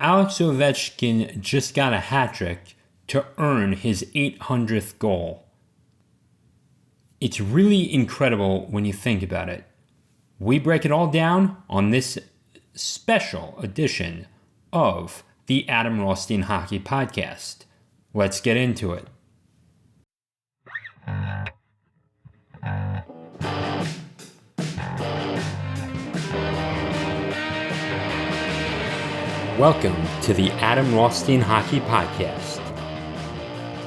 Alex Ovechkin just got a hat trick to earn his 800th goal. It's really incredible when you think about it. We break it all down on this special edition of the Adam Rothstein Hockey Podcast. Let's get into it. Welcome to the Adam Rothstein Hockey Podcast.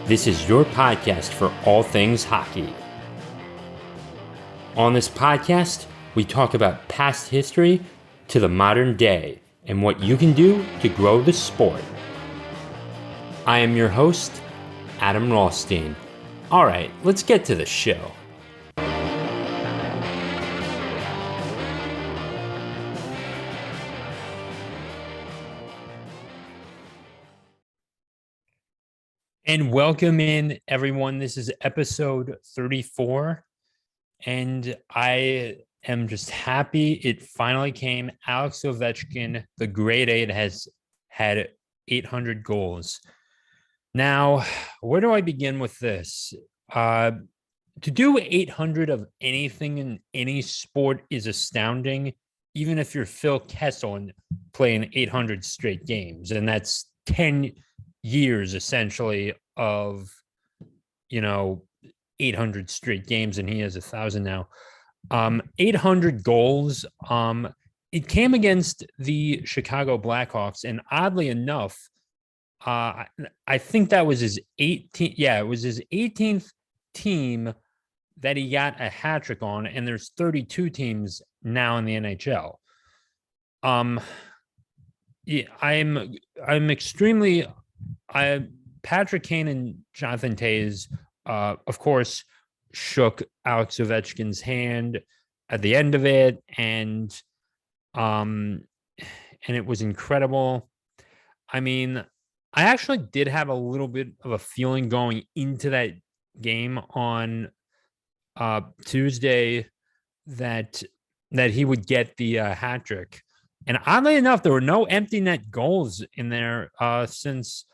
This is your podcast for all things hockey. On this podcast, we talk about past history to the modern day and what you can do to grow the sport. I am your host, Adam Rothstein. All right, let's get to the show. And welcome in, everyone. This is episode 34, and I am just happy it finally came. Alex Ovechkin, the grade 8, has had 800 goals. Now, where do I begin with this? To do 800 of anything in any sport is astounding, even if you're Phil Kessel and playing 800 straight games, and that's 10 years essentially of 800 straight games, and he has 1,000 now. 800 goals. It came against the Chicago Blackhawks, and oddly enough, I think that was his 18th. Yeah, it was his 18th team that he got a hat trick on, and there's 32 teams now in the NHL. Yeah, I'm extremely. Patrick Kane and Jonathan Toews, of course, shook Alex Ovechkin's hand at the end of it, and it was incredible. I mean, I actually did have a little bit of a feeling going into that game on Tuesday that he would get the hat trick. And oddly enough, there were no empty net goals in there since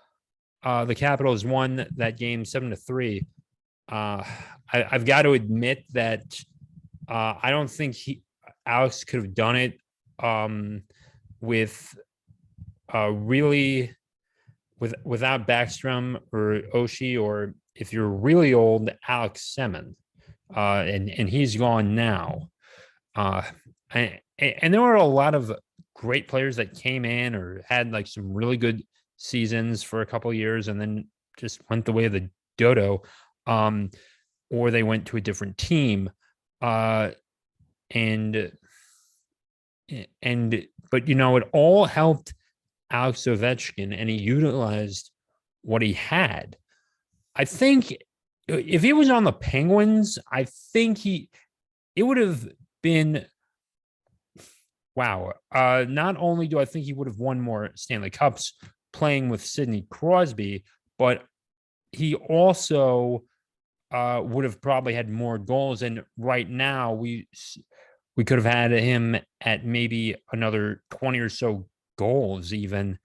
the Capitals won that game 7-3. I've got to admit that I don't think Alex could have done it without Backstrom or Oshie, or if you're really old, Alex Semin, and he's gone now. And there were a lot of great players that came in or had like some really good seasons for a couple of years and then just went the way of the dodo, or they went to a different team. But it all helped Alex Ovechkin, and he utilized what he had. I think if he was on the Penguins, I think it would have been wow. Not only do I think he would have won more Stanley Cups playing with Sidney Crosby, but he also would have probably had more goals. And right now, we could have had him at maybe another 20 or so goals, even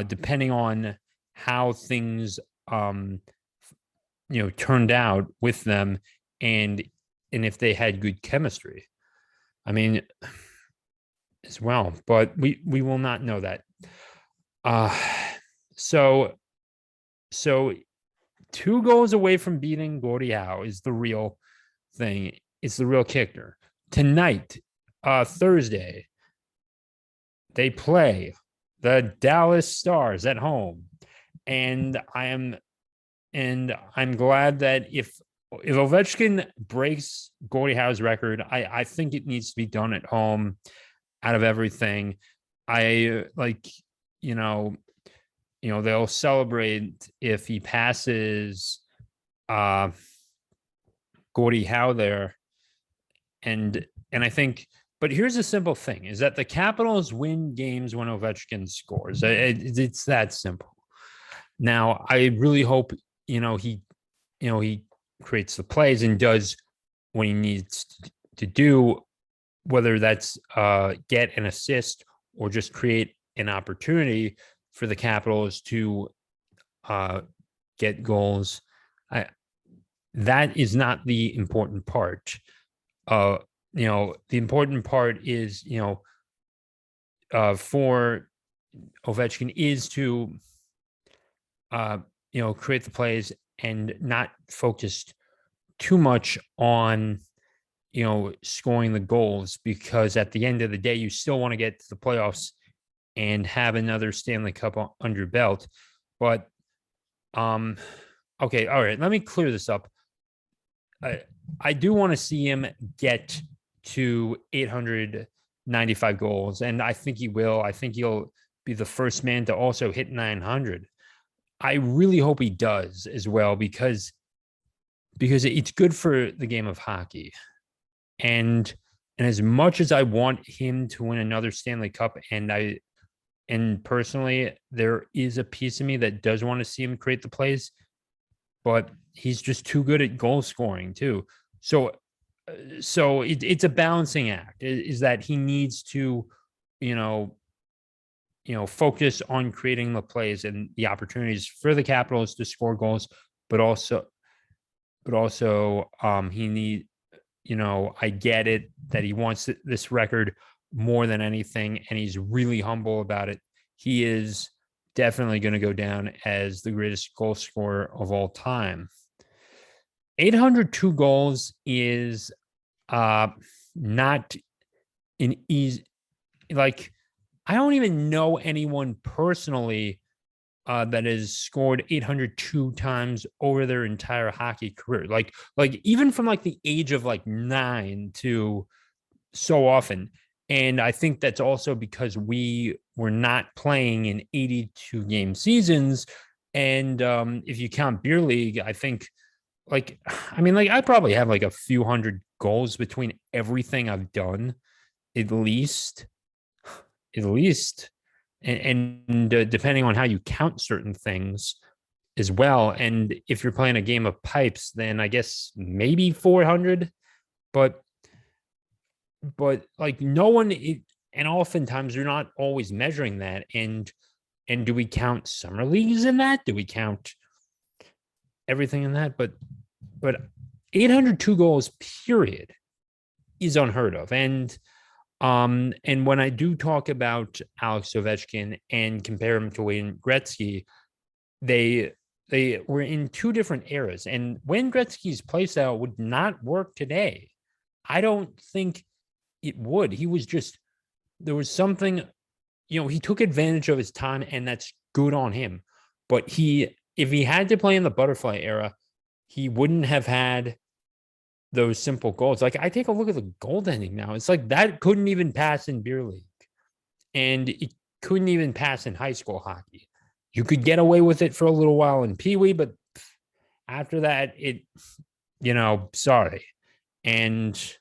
depending on how things turned out with them, and if they had good chemistry. I mean, as well, but we will not know that. So 2 goals away from beating Gordie Howe is the real thing. It's the real kicker. Tonight, Thursday, they play the Dallas Stars at home, and I'm glad that if Ovechkin breaks Gordie Howe's record, I think it needs to be done at home. Out of everything, they'll celebrate if he passes Gordie Howe there, and I think. But here's a simple thing: is that the Capitals win games when Ovechkin scores. It's that simple. Now, I really hope he creates the plays and does what he needs to do, whether that's get an assist or just create an opportunity for the Capitals to get goals. That is not the important part. The important part is, for Ovechkin is to, create the plays and not focused too much on, scoring the goals, because at the end of the day, you still want to get to the playoffs and have another Stanley Cup under your belt. But, okay, all right, let me clear this up. I do want to see him get to 895 goals, and I think he will. I think he'll be the first man to also hit 900. I really hope he does as well, because it's good for the game of hockey. And as much as I want him to win another Stanley Cup, and personally, there is a piece of me that does want to see him create the plays, but he's just too good at goal scoring too. So it's a balancing act. Is that he needs to, focus on creating the plays and the opportunities for the Capitals to score goals, but also he need, I get it that he wants this record more than anything, and he's really humble about it. He is definitely going to go down as the greatest goal scorer of all time. 802 goals is not an easy, like, I don't even know anyone personally that has scored 802 times over their entire hockey career. Like even from like the age of like 9 to so often. And I think that's also because we were not playing in 82 game seasons. And if you count beer league, I think I probably have like a few hundred goals between everything I've done, at least. And depending on how you count certain things as well. And if you're playing a game of pipes, then I guess maybe 400, but like no one, and oftentimes you're not always measuring that. And do we count summer leagues in that? Do we count everything in that? But 802 goals, period, is unheard of. And when I do talk about Alex Ovechkin and compare him to Wayne Gretzky, they were in two different eras. And Wayne Gretzky's playstyle would not work today. I don't think it would. There was something, he took advantage of his time, and that's good on him. But if he had to play in the butterfly era, he wouldn't have had those simple goals. Like, I take a look at the goaltending now. It's like that couldn't even pass in beer league, and it couldn't even pass in high school hockey. You could get away with it for a little while in Pee Wee, but after that, sorry. And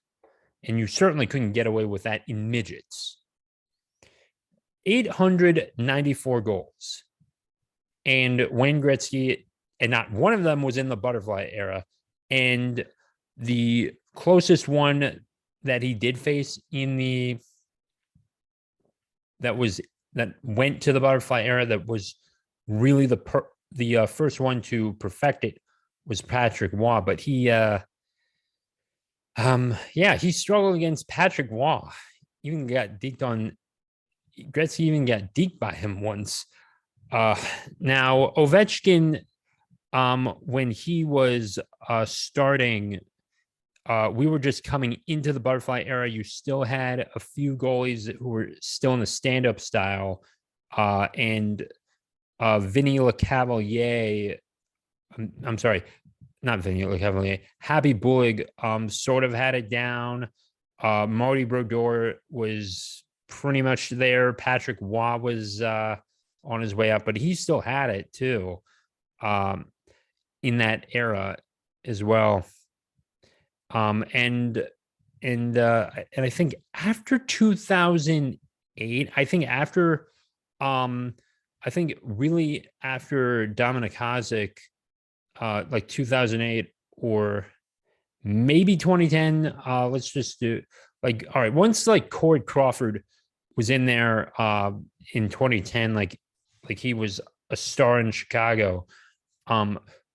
you certainly couldn't get away with that in midgets. 894 goals. And Wayne Gretzky, and not one of them was in the butterfly era. And the closest one that he did face that went to the butterfly era, that was really the first one to perfect it, was Patrick Waugh. But he struggled against Patrick Waugh. Even got deked on. Gretzky even got deked by him once. Now Ovechkin, when he was starting, we were just coming into the butterfly era. You still had a few goalies who were still in the stand-up style, and Vinny LeCavalier. I'm sorry, not Vinny LeCavalier. Happy Bullock sort of had it down. Marty Brodeur was pretty much there. Patrick Waugh was on his way up, but he still had it too in that era as well. And I think after 2008, I think really after Dominic Hasek, like 2008 or maybe 2010, let's just do like, all right, once like Corey Crawford was in there in 2010, like like he was a star in Chicago,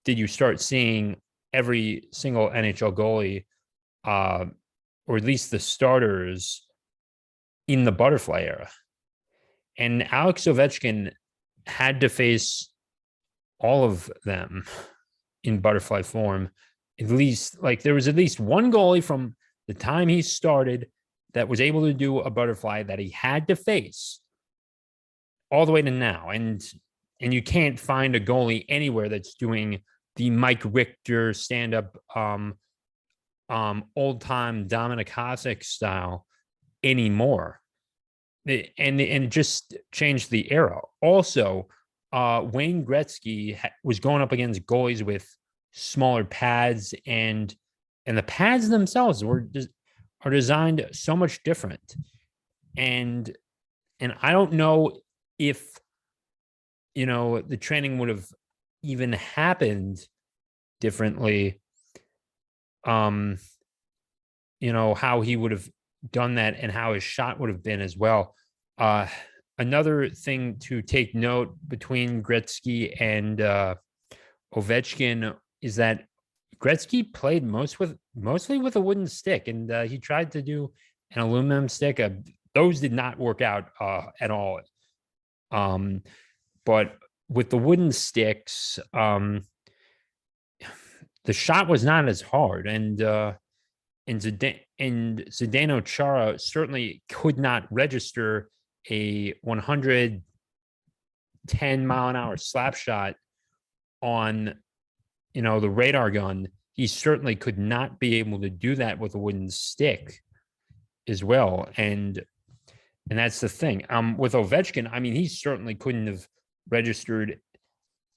did you start seeing every single NHL goalie, uh, or at least the starters, in the butterfly era. And Alex Ovechkin had to face all of them in butterfly form. At least, like, there was at least one goalie from the time he started that was able to do a butterfly that he had to face all the way to now. And you can't find a goalie anywhere that's doing the Mike Richter stand-up old-time Dominic Hasek style anymore. And it just changed the era. Also, Wayne Gretzky was going up against goalies with smaller pads, and the pads themselves are designed so much different. And I don't know if the training would have even happened differently. How he would have done that and how his shot would have been as well. Another thing to take note between Gretzky and Ovechkin is that Gretzky played mostly with a wooden stick, and he tried to do an aluminum stick. Those did not work out at all. But with the wooden sticks, the shot was not as hard, and Zdeno Chara certainly could not register a 110 mile an hour slap shot on the radar gun. He certainly could not be able to do that with a wooden stick as well. And that's the thing. With Ovechkin, I mean, he certainly couldn't have registered.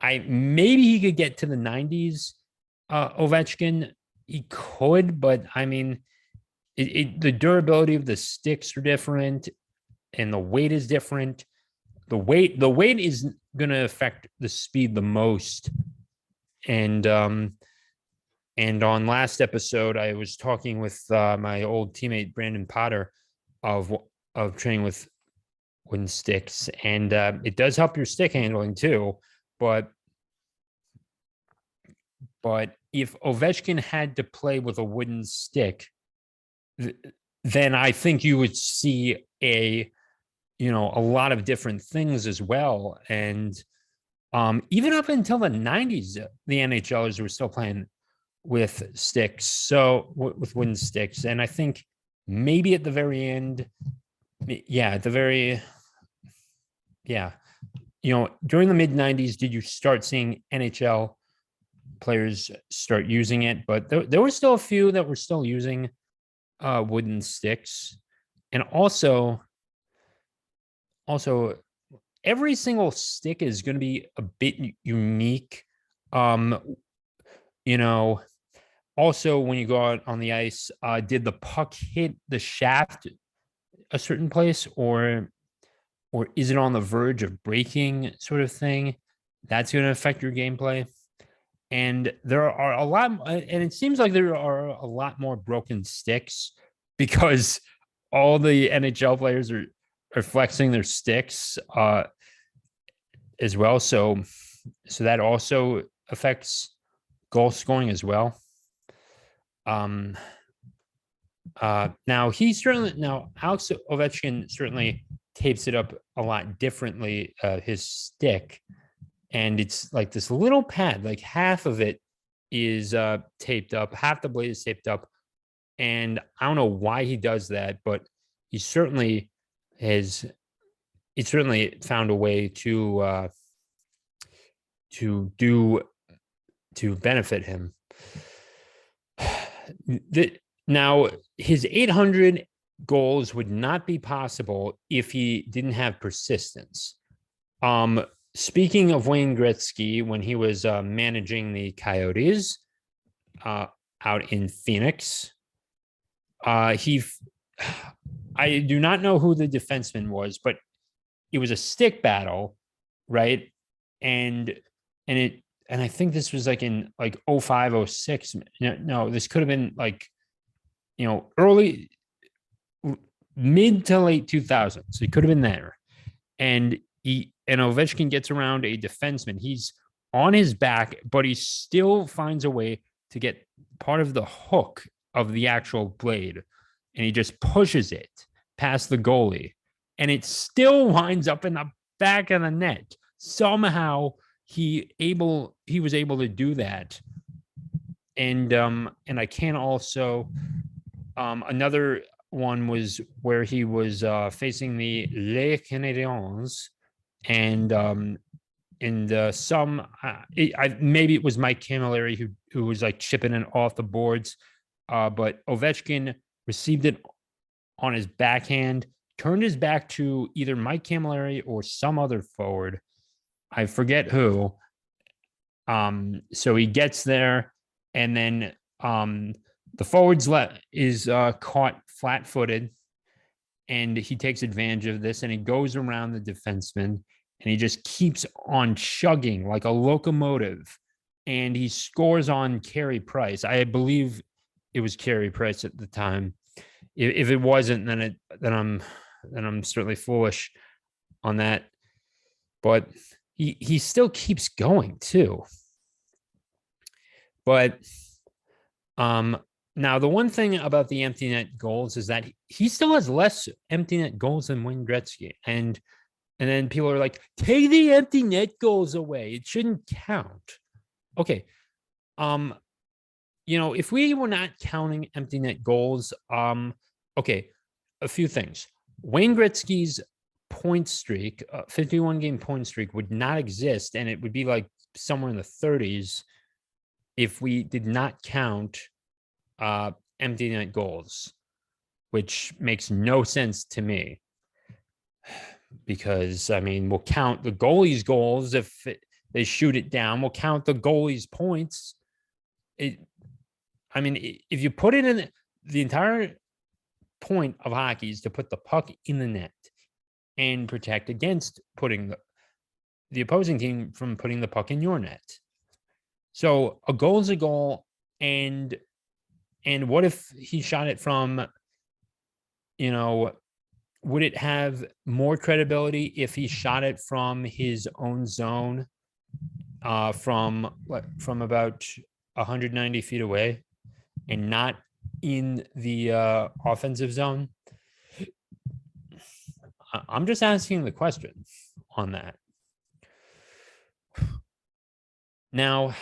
Maybe he could get to the 90s. Ovechkin, he could, but I mean, the durability of the sticks are different, and the weight is different. The weight is going to affect the speed the most. And on last episode, I was talking with my old teammate Brandon Potter of training with wooden sticks, and it does help your stick handling too. But if Ovechkin had to play with a wooden stick, then I think you would see a lot of different things as well. And even up until the 90s, the NHLers were still playing with sticks, so with wooden sticks. And I think maybe at the very end, during the mid 90s, did you start seeing NHL players start using it? But there were still a few that were still using wooden sticks. And also every single stick is going to be a bit unique. Also, when you go out on the ice, did the puck hit the shaft a certain place, or is it on the verge of breaking, sort of thing? That's going to affect your gameplay. And there are a lot, and it seems like there are a lot more broken sticks because all the NHL players are flexing their sticks as well. So that also affects goal scoring as well. Now Alex Ovechkin certainly tapes it up a lot differently, his stick, and it's like this little pad, like half of it is taped up, half the blade is taped up, and I don't know why he does that, but he certainly found a way to benefit him. Now, his 800 goals would not be possible if he didn't have persistence. Speaking of Wayne Gretzky, when he was managing the Coyotes out in Phoenix, I do not know who the defenseman was, but it was a stick battle, right? And I think this was like in 05, 06. No, this could have been early, mid to late 2000s. So it could have been there. And and Ovechkin gets around a defenseman. He's on his back, but he still finds a way to get part of the hook of the actual blade, and he just pushes it past the goalie, and it still winds up in the back of the net. Somehow he was able to do that. And I can also another one was where he was facing the Les Canadiens, and maybe it was Mike Camilleri who was like chipping it off the boards, but Ovechkin received it on his backhand, turned his back to either Mike Camilleri or some other forward. I forget who. So he gets there, and then the forward's is caught flat-footed, and he takes advantage of this, and he goes around the defenseman, and he just keeps on chugging like a locomotive, and he scores on Carey Price. I believe it was Carey Price at the time. If it wasn't, then I'm certainly foolish on that. But he still keeps going too. But now the one thing about the empty net goals is that he still has less empty net goals than Wayne Gretzky. And then people are like, take the empty net goals away. It shouldn't count. Okay. If we were not counting empty net goals, okay, a few things. Wayne Gretzky's point streak, 51 game point streak, would not exist, and it would be like somewhere in the 30s if we did not count empty net goals, which makes no sense to me. Because, I mean, we'll count the goalie's goals if they shoot it down. We'll count the goalie's points. If you put it in, the entire point of hockey is to put the puck in the net and protect against putting the opposing team from putting the puck in your net. So a goal is a goal, and what if he shot it from, would it have more credibility if he shot it from his own zone, from about 190 feet away, and not in the offensive zone? I'm just asking the question on that. Now,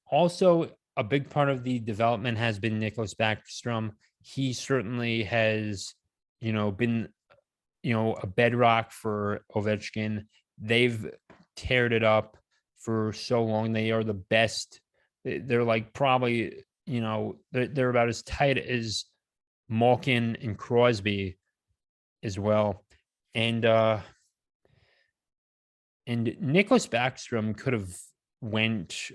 also a big part of the development has been Nicklas Backstrom. He certainly has, been, a bedrock for Ovechkin. They've teared it up for so long. They are the best. They're like probably, they're about as tight as Malkin and Crosby as well. And Nicklas Backstrom could have went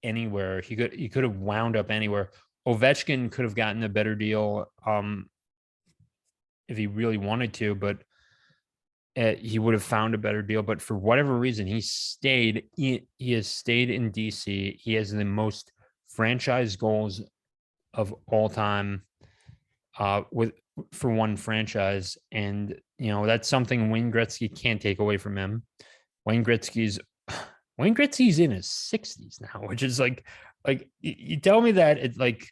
anywhere. He could have wound up anywhere. Ovechkin could have gotten a better deal if he really wanted to, but he would have found a better deal. But for whatever reason, he has stayed in DC. He has the most franchise goals of all time for one franchise. And, that's something Wayne Gretzky can't take away from him. Wayne Gretzky's in his 60s now, which is like you tell me that it's like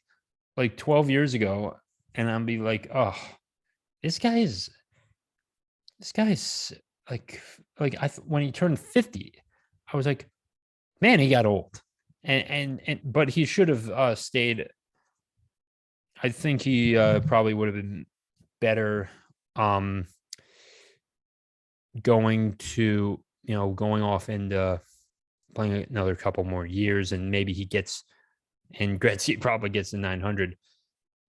12 years ago, and I'll be like, oh, this guy's like when he turned 50, I was like, man, he got old, and but he should have stayed. I think he probably would have been better going off and playing another couple more years, and maybe and Gretzky probably gets the 900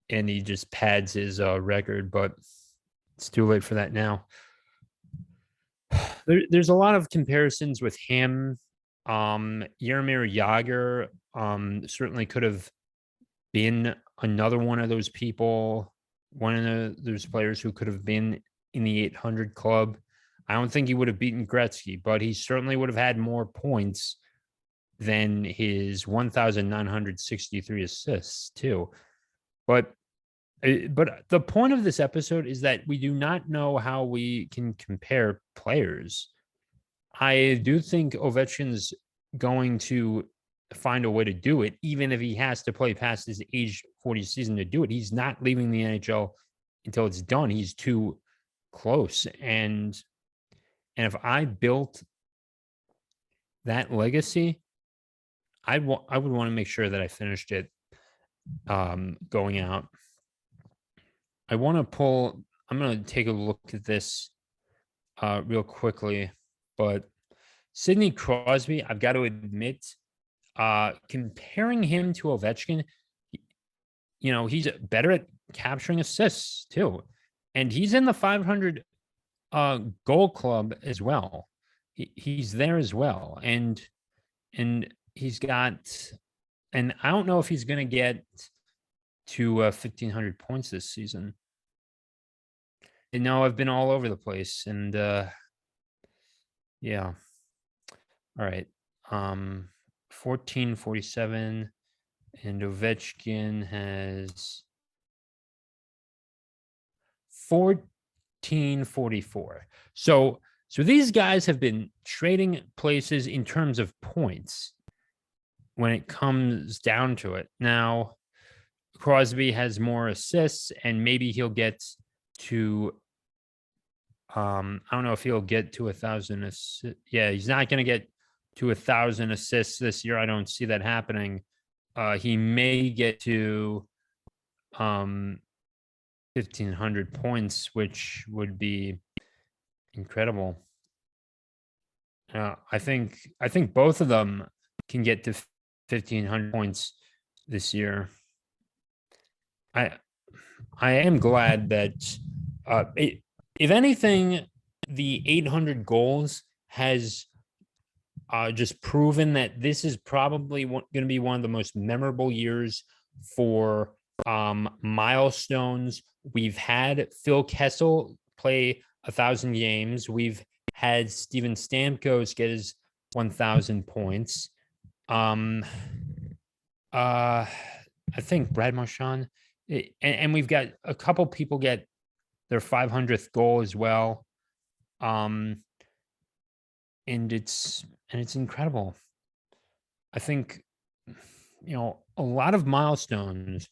and he just pads his record, but it's too late for that now. There's a lot of comparisons with him. Jaromir Jagr certainly could have been another one of those people, one of those players who could have been in the 800 club. I don't think he would have beaten Gretzky, but he certainly would have had more points than his 1,963 assists too. But But the point of this episode is that we do not know how we can compare players. I do think Ovechkin's going to find a way to do it, even if he has to play past his age 40 season to do it. He's not leaving the NHL until it's done. He's too close. And if I built that legacy, I would want to make sure that I finished it going out. I want to pull. I'm going to take a look at this real quickly, but Sidney Crosby, I've got to admit, comparing him to Ovechkin, he's better at capturing assists too, and he's in the 500 goal club as well. He's there as well, and he's got, and I don't know if he's going to get to 1,500 points this season. And now I've been all over the place, and yeah. All right. 1447, and Ovechkin has 1444. So these guys have been trading places in terms of points when it comes down to it. Now, Crosby has more assists, and maybe he'll get to I don't know if he'll get to 1,000 assists. Yeah, he's not going to get to 1,000 assists this year. I don't see that happening. He may get to 1,500 points, which would be incredible. I think both of them can get to 1,500 points this year. I am glad that if anything, the 800 goals has just proven that this is probably going to be one of the most memorable years for milestones. We've had Phil Kessel play 1,000 games. We've had Steven Stamkos get his 1,000 points. I think Brad Marchand, and we've got a couple people get their 500th goal as well. And it's incredible. I think, a lot of milestones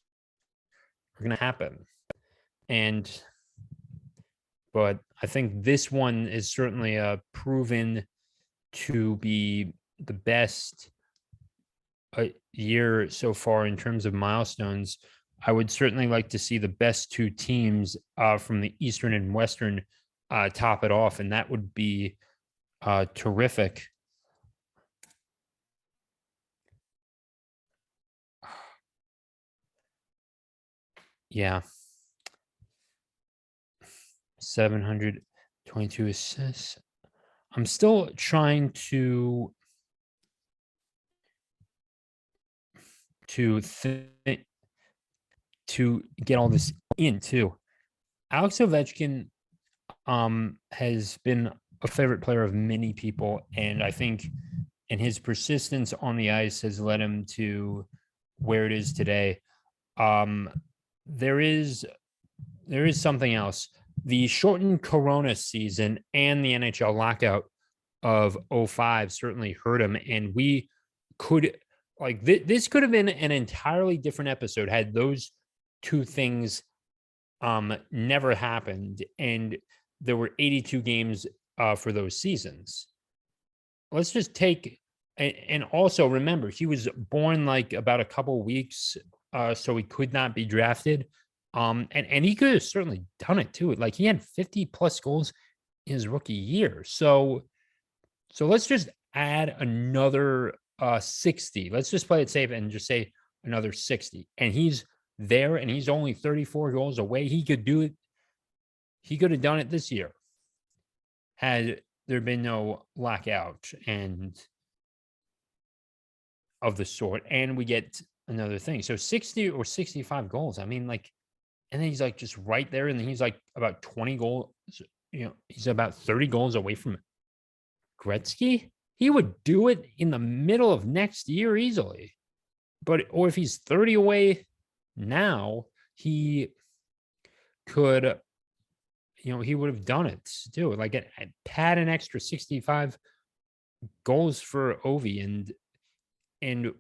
are going to happen. But I think this one is certainly proven to be the best year so far in terms of milestones. I would certainly like to see the best two teams from the Eastern and Western top it off, and that would be terrific. Yeah. 722 assists. I'm still trying to get all this in too. Alex Ovechkin has been a favorite player of many people, and I think his persistence on the ice has led him to where it is today. There is something else. The shortened Corona season and the NHL lockout of 05 certainly hurt him, and we could this could have been an entirely different episode had those two things never happened, and there were 82 games for those seasons. Let's just take, and also remember, he was born about a couple weeks, so he could not be drafted. And he could have certainly done it too. He had 50 plus goals in his rookie year. So let's just add another 60. Let's just play it safe and just say another 60. And he's there, and he's only 34 goals away. He could do it. He could have done it this year had there been no lockout and of the sort. And we get another thing. So 60 or 65 goals. I mean, and then he's just right there. And then he's about 20 goals. He's about 30 goals away from Gretzky. He would do it in the middle of next year easily. Or if he's 30 away now, he could, he would have done it too. Like it had an extra 65 goals for Ovi, and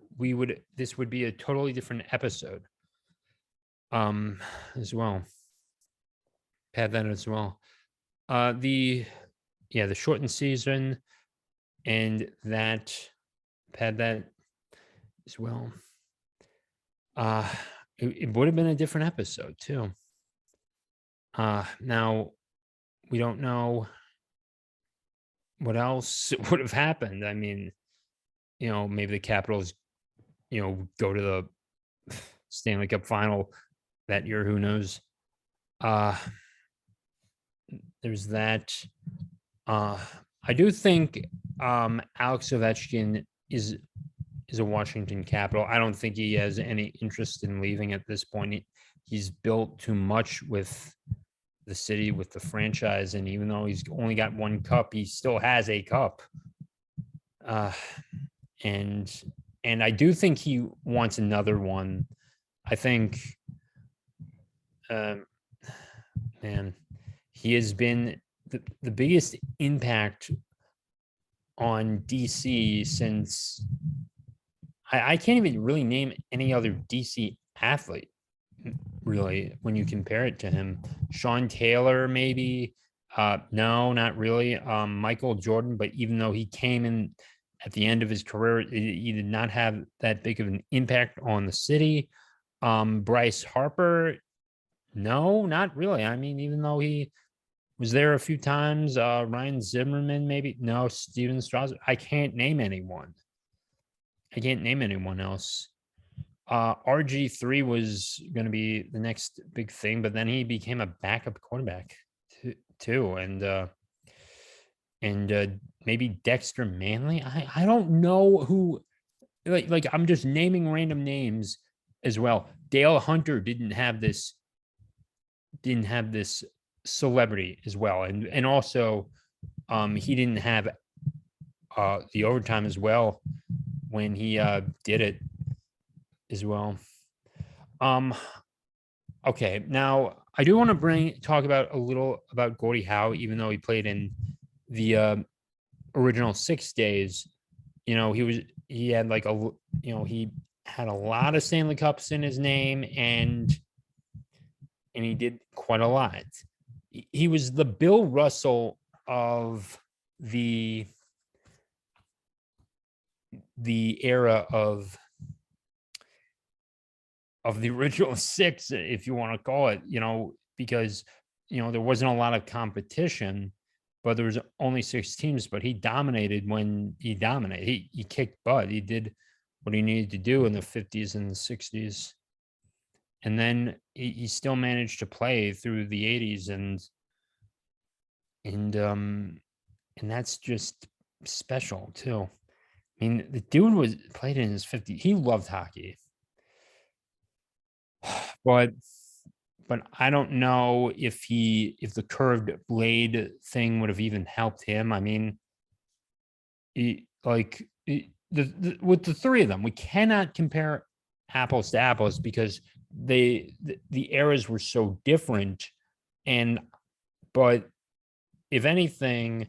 this would be a totally different episode. As well. Had that as well. The shortened season, and that had that as well. It would have been a different episode too. Now we don't know what else would have happened. I mean, maybe the Capitals, go to the Stanley Cup final that year. Who knows? There's that. I do think Alex Ovechkin is a Washington Capital. I don't think he has any interest in leaving at this point. He's built too much with the city, with the franchise, and even though he's only got one cup, he still has a cup. And I do think he wants another one. I think, man, he has been the biggest impact on DC since I can't even really name any other DC athlete, really, when you compare it to him. Sean Taylor, maybe. No, not really. Michael Jordan, but even though he came in at the end of his career, he did not have that big of an impact on the city. Bryce Harper, no, not really. I mean, even though he was there a few times, Ryan Zimmerman, maybe. No, Steven Strasburg. I can't name anyone. I can't name anyone else. RG3 was going to be the next big thing, but then he became a backup quarterback too, and maybe Dexter Manley. I don't know who. Like I'm just naming random names as well. Dale Hunter didn't have this celebrity as well, and also he didn't have the overtime as well when he did it as well. Okay, now I do want to talk about a little about Gordie Howe, even though he played in the original 6 days. He had like he had a lot of Stanley Cups in his name, and he did quite a lot. He was the Bill Russell of the era of the original 6, if you want to call it, because there wasn't a lot of competition, but there was only 6 teams. But he dominated when he dominated. He kicked butt. He did what he needed to do in the 50s and the 60s, and then he still managed to play through the 80s, and that's just special too. I mean, the dude played in his 50s. He loved hockey. But I don't know if the curved blade thing would have even helped him. I mean, with the 3 of them, we cannot compare apples to apples because the eras were so different. But if anything,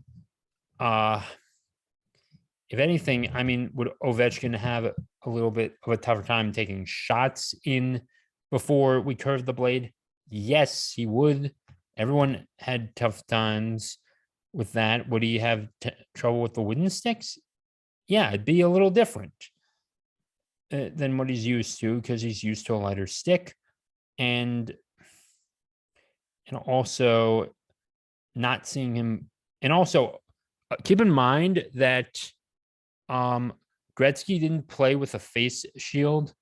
I mean, would Ovechkin have a little bit of a tougher time taking shots in before we curved the blade? Yes, he would. Everyone had tough times with that. Would he have trouble with the wooden sticks? Yeah, it'd be a little different than what he's used to, because he's used to a lighter stick, and also not seeing him. And also keep in mind that Gretzky didn't play with a face shield.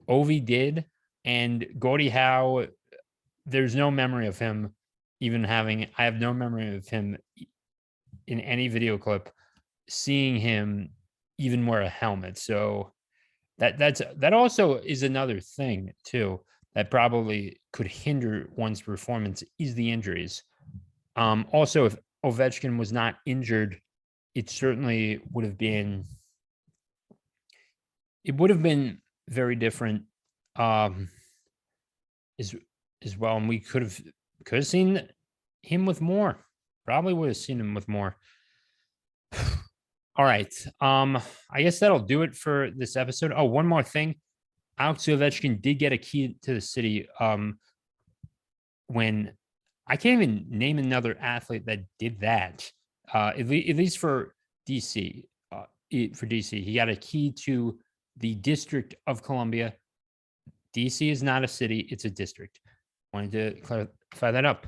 Ovi did. And Gordie Howe, there's no memory of him I have no memory of him in any video clip seeing him even wear a helmet. So that also is another thing too that probably could hinder one's performance, is the injuries. Also, if Ovechkin was not injured, it certainly would have been very different as well, and we could have could have seen him with more. Probably would have seen him with more. All right. I guess that'll do it for this episode. Oh, one more thing. Alex Ovechkin did get a key to the city. When I can't even name another athlete that did that. At least for DC. For DC, he got a key to the District of Columbia. DC is not a city; it's a district. Wanted to clarify that up.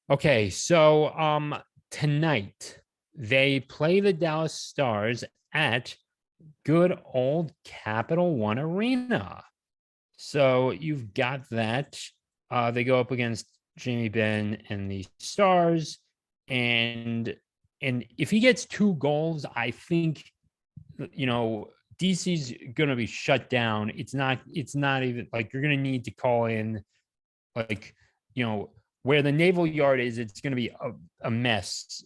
Okay, so tonight they play the Dallas Stars at good old Capital One Arena. So you've got that. They go up against Jamie Benn and the Stars, and if he gets 2 goals, I think DC's gonna be shut down. It's not even like you're gonna need to call in like where the Naval Yard is. It's gonna be a mess.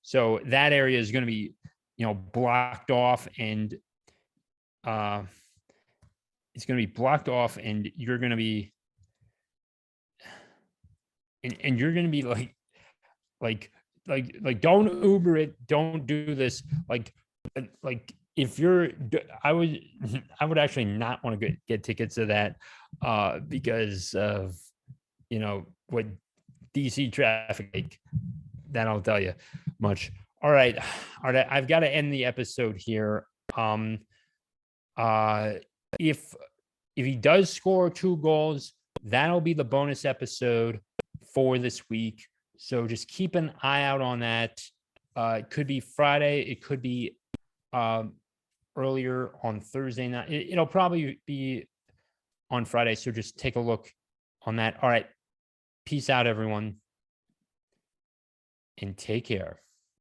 So that area is gonna be blocked off, and it's gonna be blocked off, and you're gonna be and you're gonna be like don't Uber it, don't do this. Like if you're I would actually not want to get tickets to that because of what DC traffic like. That I'll tell you much. All right, I've got to end the episode here. If he does score 2 goals, that'll be the bonus episode for this week. So just keep an eye out on that. It could be Friday. It could be earlier on Thursday night. It'll probably be on Friday. So just take a look on that. All right. Peace out, everyone. And take care.